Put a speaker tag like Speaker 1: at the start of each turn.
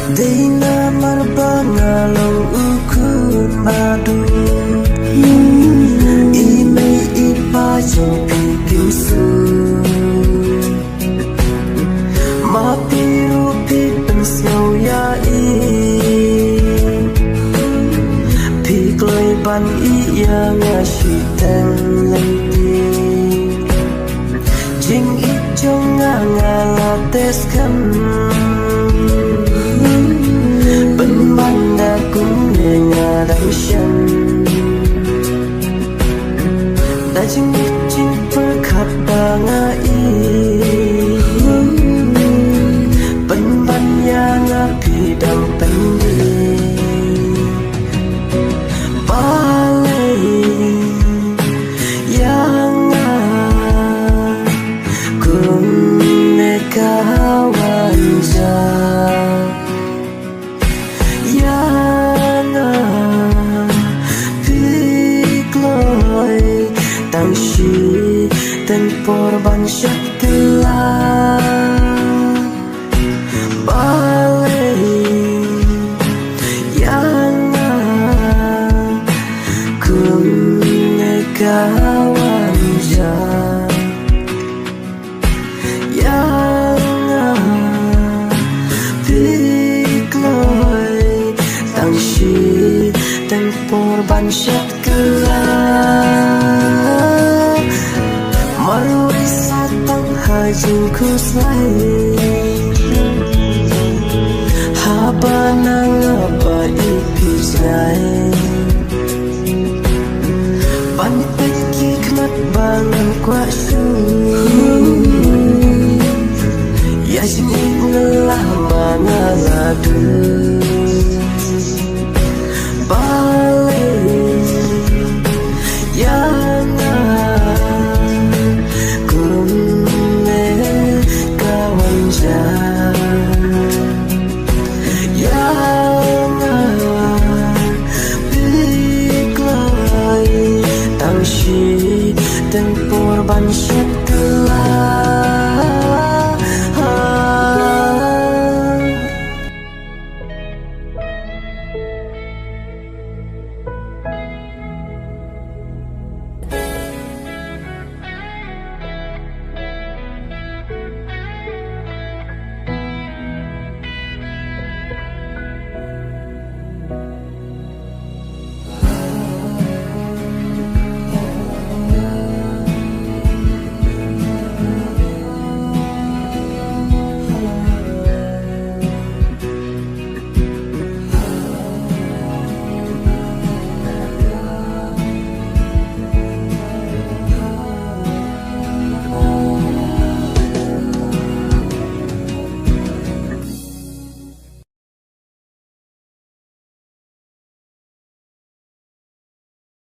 Speaker 1: Dina marbangalong ukun madu Ime ipajo pikinsu Mapiru pipen siau yai Pikloi ban iya ngasiteng lagi Jing ijo ngalateskan Banda kung ngadang siyang Dajing ijing perkat bangai Penban yang apidang pendi Balai yang kung nekawan jah Tang shi tempor ban syaklah balai yang kung negawan jah yang pikloi tang shi tempor ban syaklah Marui satang hajingku selai Haba nangapa ipijai Panpeki kemat bangan kuasu Yajin ignelah mangaladu Balai yang tempor ban syaklah